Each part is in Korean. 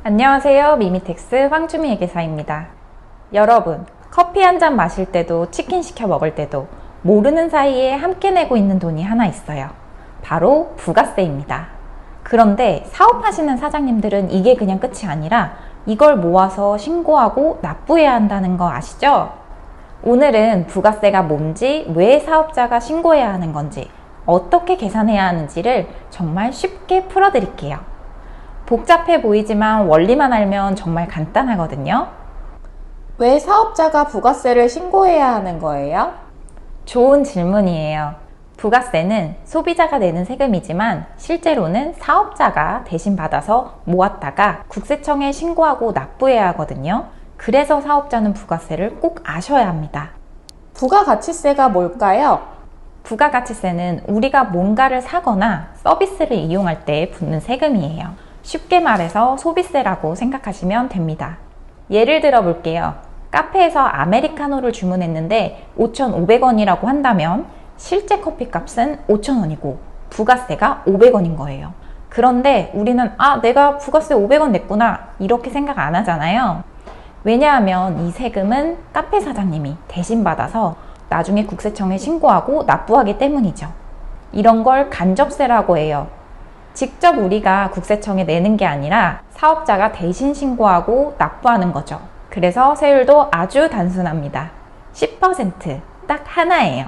안녕하세요. 미미텍스 황주미 회계사입니다. 여러분, 커피 한 잔 마실 때도 치킨 시켜 먹을 때도 모르는 사이에 함께 내고 있는 돈이 하나 있어요. 바로 부가세입니다. 그런데 사업하시는 사장님들은 이게 그냥 끝이 아니라 이걸 모아서 신고하고 납부해야 한다는 거 아시죠? 오늘은 부가세가 뭔지, 왜 사업자가 신고해야 하는 건지, 어떻게 계산해야 하는지를 정말 쉽게 풀어드릴게요. 복잡해 보이지만 원리만 알면 정말 간단하거든요. 왜 사업자가 부가세를 신고해야 하는 거예요? 좋은 질문이에요. 부가세는 소비자가 내는 세금이지만 실제로는 사업자가 대신 받아서 모았다가 국세청에 신고하고 납부해야 하거든요. 그래서 사업자는 부가세를 꼭 아셔야 합니다. 부가가치세가 뭘까요? 부가가치세는 우리가 뭔가를 사거나 서비스를 이용할 때 붙는 세금이에요. 쉽게 말해서 소비세라고 생각하시면 됩니다. 예를 들어 볼게요. 카페에서 아메리카노를 주문했는데 5,500원이라고 한다면 실제 커피값은 5,000원이고 부가세가 500원인 거예요. 그런데 우리는 내가 부가세 500원 냈구나 이렇게 생각 안 하잖아요. 왜냐하면 이 세금은 카페 사장님이 대신 받아서 나중에 국세청에 신고하고 납부하기 때문이죠. 이런 걸 간접세라고 해요. 직접 우리가 국세청에 내는 게 아니라 사업자가 대신 신고하고 납부하는 거죠. 그래서 세율도 아주 단순합니다. 10% 딱 하나예요.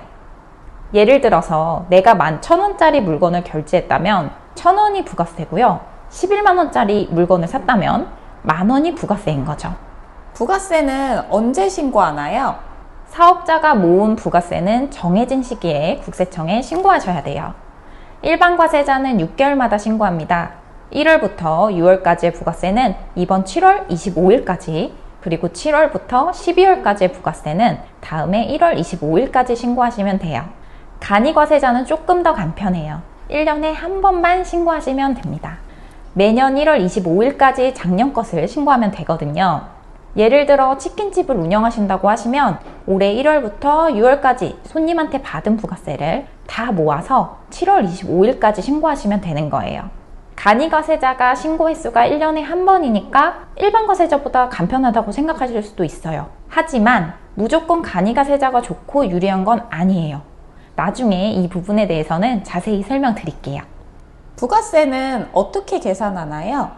예를 들어서 내가 11,000원짜리 물건을 결제했다면 1,000원이 부가세고요. 11만원짜리 물건을 샀다면 만원이 부가세인 거죠. 부가세는 언제 신고하나요? 사업자가 모은 부가세는 정해진 시기에 국세청에 신고하셔야 돼요. 일반 과세자는 6개월마다 신고합니다. 1월부터 6월까지의 부가세는 이번 7월 25일까지, 그리고 7월부터 12월까지의 부가세는 다음에 1월 25일까지 신고하시면 돼요. 간이과세자는 조금 더 간편해요. 1년에 한 번만 신고하시면 됩니다. 매년 1월 25일까지 작년 것을 신고하면 되거든요. 예를 들어 치킨집을 운영하신다고 하시면 올해 1월부터 6월까지 손님한테 받은 부가세를 다 모아서 7월 25일까지 신고하시면 되는 거예요. 간이과세자가 신고 횟수가 1년에 한 번이니까 일반 과세자보다 간편하다고 생각하실 수도 있어요. 하지만 무조건 간이과세자가 좋고 유리한 건 아니에요. 나중에 이 부분에 대해서는 자세히 설명드릴게요. 부가세는 어떻게 계산하나요?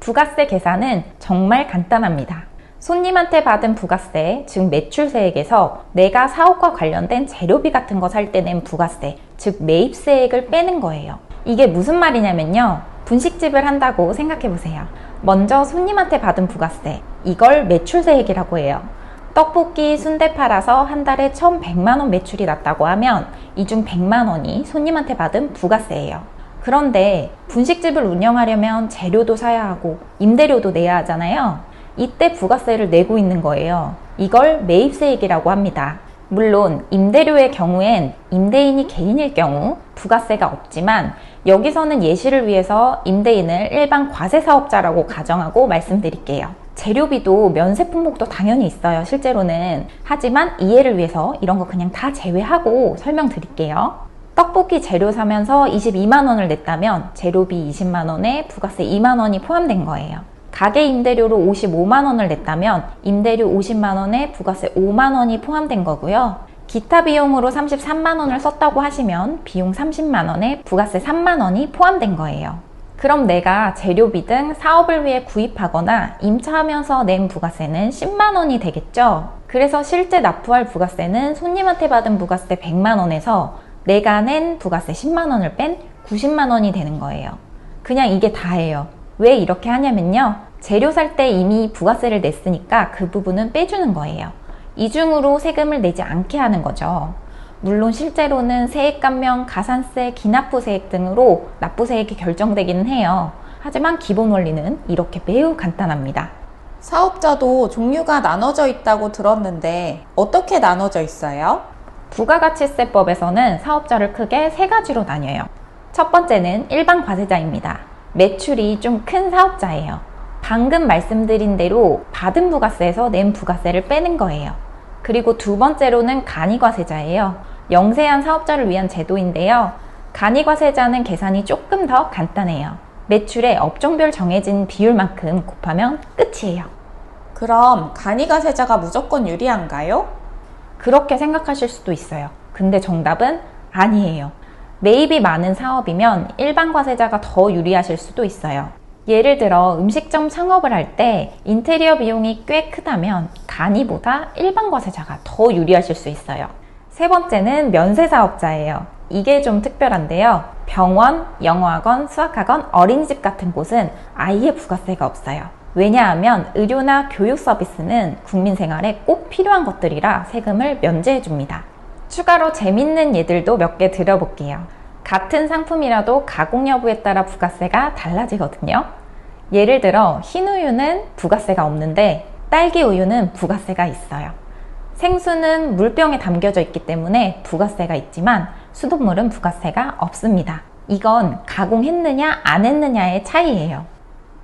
부가세 계산은 정말 간단합니다. 손님한테 받은 부가세, 즉 매출세액에서 내가 사업과 관련된 재료비 같은 거 살 때 낸 부가세, 즉 매입세액을 빼는 거예요. 이게 무슨 말이냐면요. 분식집을 한다고 생각해 보세요. 먼저 손님한테 받은 부가세, 이걸 매출세액이라고 해요. 떡볶이, 순대 팔아서 한 달에 1,100만 원 매출이 났다고 하면 이 중 100만 원이 손님한테 받은 부가세예요. 그런데 분식집을 운영하려면 재료도 사야 하고 임대료도 내야 하잖아요. 이때 부가세를 내고 있는 거예요. 이걸 매입세액이라고 합니다. 물론 임대료의 경우엔 임대인이 개인일 경우 부가세가 없지만 여기서는 예시를 위해서 임대인을 일반 과세사업자라고 가정하고 말씀드릴게요. 재료비도 면세 품목도 당연히 있어요. 실제로는. 하지만 이해를 위해서 이런 거 그냥 다 제외하고 설명드릴게요. 떡볶이 재료 사면서 22만 원을 냈다면 재료비 20만 원에 부가세 2만 원이 포함된 거예요. 가게 임대료로 55만 원을 냈다면 임대료 50만 원에 부가세 5만 원이 포함된 거고요. 기타 비용으로 33만 원을 썼다고 하시면 비용 30만 원에 부가세 3만 원이 포함된 거예요. 그럼 내가 재료비 등 사업을 위해 구입하거나 임차하면서 낸 부가세는 10만 원이 되겠죠? 그래서 실제 납부할 부가세는 손님한테 받은 부가세 100만 원에서 내가 낸 부가세 10만 원을 뺀 90만 원이 되는 거예요. 그냥 이게 다예요. 왜 이렇게 하냐면요. 재료 살 때 이미 부가세를 냈으니까 그 부분은 빼주는 거예요. 이중으로 세금을 내지 않게 하는 거죠. 물론 실제로는 세액 감면, 가산세, 기납부세액 등으로 납부세액이 결정되기는 해요. 하지만 기본 원리는 이렇게 매우 간단합니다. 사업자도 종류가 나눠져 있다고 들었는데 어떻게 나눠져 있어요? 부가가치세법에서는 사업자를 크게 세 가지로 나뉘어요. 첫 번째는 일반 과세자입니다. 매출이 좀 큰 사업자예요. 방금 말씀드린 대로 받은 부가세에서 낸 부가세를 빼는 거예요. 그리고 두 번째로는 간이과세자예요. 영세한 사업자를 위한 제도인데요. 간이과세자는 계산이 조금 더 간단해요. 매출의 업종별 정해진 비율만큼 곱하면 끝이에요. 그럼 간이가세자가 무조건 유리한가요? 그렇게 생각하실 수도 있어요. 근데 정답은 아니에요. 매입이 많은 사업이면 일반 과세자가 더 유리하실 수도 있어요. 예를 들어 음식점 창업을 할 때 인테리어 비용이 꽤 크다면 간이보다 일반 과세자가 더 유리하실 수 있어요. 세 번째는 면세사업자예요. 이게 좀 특별한데요. 병원, 영어학원, 수학학원, 어린이집 같은 곳은 아예 부가세가 없어요. 왜냐하면 의료나 교육 서비스는 국민 생활에 꼭 필요한 것들이라 세금을 면제해 줍니다. 추가로 재밌는 예들도 몇 개 드려볼게요. 같은 상품이라도 가공 여부에 따라 부가세가 달라지거든요. 예를 들어 흰우유는 부가세가 없는데 딸기 우유는 부가세가 있어요. 생수는 물병에 담겨져 있기 때문에 부가세가 있지만 수돗물은 부가세가 없습니다. 이건 가공했느냐 안 했느냐의 차이예요.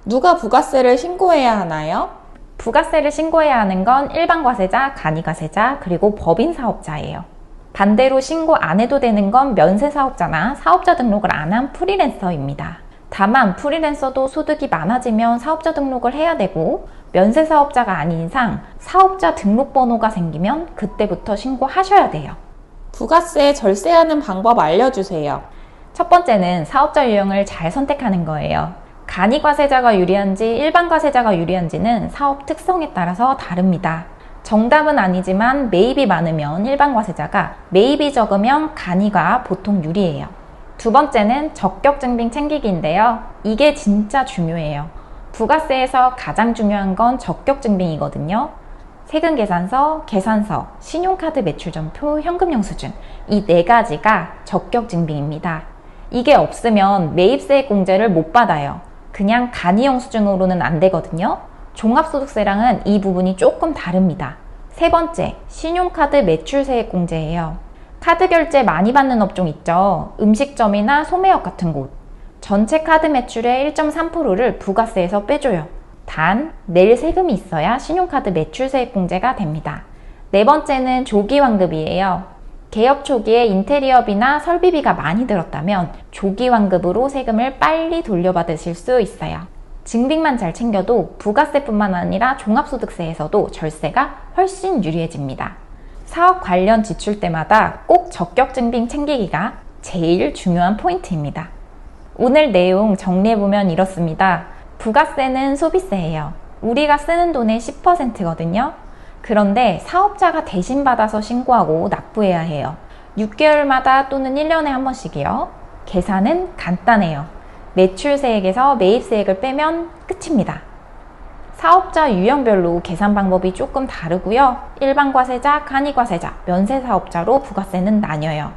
누가 부가세를 신고해야 하나요? 부가세를 신고해야 하는 건 일반 과세자, 간이가세자, 그리고 법인 사업자예요. 반대로 신고 안 해도 되는 건 면세 사업자나 사업자 등록을 안 한 프리랜서입니다. 다만 프리랜서도 소득이 많아지면 사업자 등록을 해야 되고 면세 사업자가 아닌 이상 사업자 등록번호가 생기면 그때부터 신고하셔야 돼요. 부가세 절세하는 방법 알려주세요. 첫 번째는 사업자 유형을 잘 선택하는 거예요. 간이과세자가 유리한지 일반 과세자가 유리한지는 사업 특성에 따라서 다릅니다. 정답은 아니지만 매입이 많으면 일반 과세자가, 매입이 적으면 간이가 보통 유리해요. 두 번째는 적격 증빙 챙기기인데요. 이게 진짜 중요해요. 부가세에서 가장 중요한 건 적격 증빙이거든요. 세금 계산서, 계산서, 신용카드 매출점표, 현금 영수증, 이 네 가지가 적격 증빙입니다. 이게 없으면 매입세 공제를 못 받아요. 그냥 간이 영수증으로는 안 되거든요. 종합소득세랑은 이 부분이 조금 다릅니다. 세 번째, 신용카드 매출세액 공제예요. 카드 결제 많이 받는 업종 있죠. 음식점이나 소매업 같은 곳. 전체 카드 매출의 1.3%를 부가세에서 빼줘요. 단, 낼 세금이 있어야 신용카드 매출세액 공제가 됩니다. 네 번째는 조기환급이에요. 개업 초기에 인테리어비나 설비비가 많이 들었다면 조기환급으로 세금을 빨리 돌려받으실 수 있어요. 증빙만 잘 챙겨도 부가세뿐만 아니라 종합소득세에서도 절세가 훨씬 유리해집니다. 사업 관련 지출 때마다 꼭 적격 증빙 챙기기가 제일 중요한 포인트입니다. 오늘 내용 정리해보면 이렇습니다. 부가세는 소비세예요. 우리가 쓰는 돈의 10%거든요. 그런데 사업자가 대신 받아서 신고하고 납부해야 해요. 6개월마다 또는 1년에 한 번씩이요. 계산은 간단해요. 매출세액에서 매입세액을 빼면 끝입니다. 사업자 유형별로 계산 방법이 조금 다르고요. 일반 과세자, 간이과세자, 면세사업자로 부가세는 나뉘어요.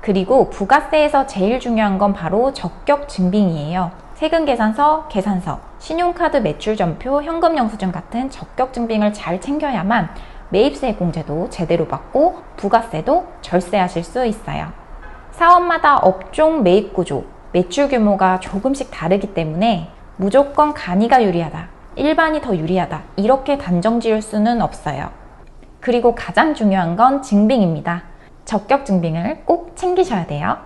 그리고 부가세에서 제일 중요한 건 바로 적격 증빙이에요. 세금 계산서, 계산서, 신용카드 매출점표, 현금 영수증 같은 적격 증빙을 잘 챙겨야만 매입세 공제도 제대로 받고 부가세도 절세하실 수 있어요. 사업마다 업종 매입 구조, 매출 규모가 조금씩 다르기 때문에 무조건 간이가 유리하다, 일반이 더 유리하다 이렇게 단정 지을 수는 없어요. 그리고 가장 중요한 건 증빙입니다. 적격 증빙을 꼭 챙기셔야 돼요.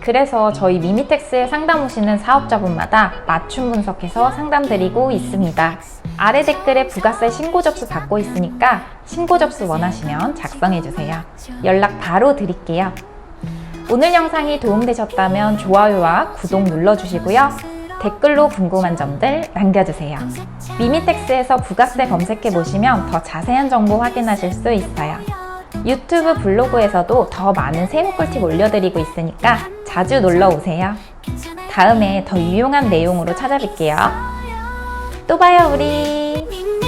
그래서 저희 미미텍스에 상담 오시는 사업자분마다 맞춤 분석해서 상담드리고 있습니다. 아래 댓글에 부가세 신고 접수 받고 있으니까 신고 접수 원하시면 작성해주세요. 연락 바로 드릴게요. 오늘 영상이 도움되셨다면 좋아요와 구독 눌러주시고요. 댓글로 궁금한 점들 남겨주세요. 미미텍스에서 부가세 검색해보시면 더 자세한 정보 확인하실 수 있어요. 유튜브 블로그에서도 더 많은 세무 꿀팁 올려드리고 있으니까 자주 놀러오세요. 다음에 더 유용한 내용으로 찾아뵐게요. 또 봐요, 우리!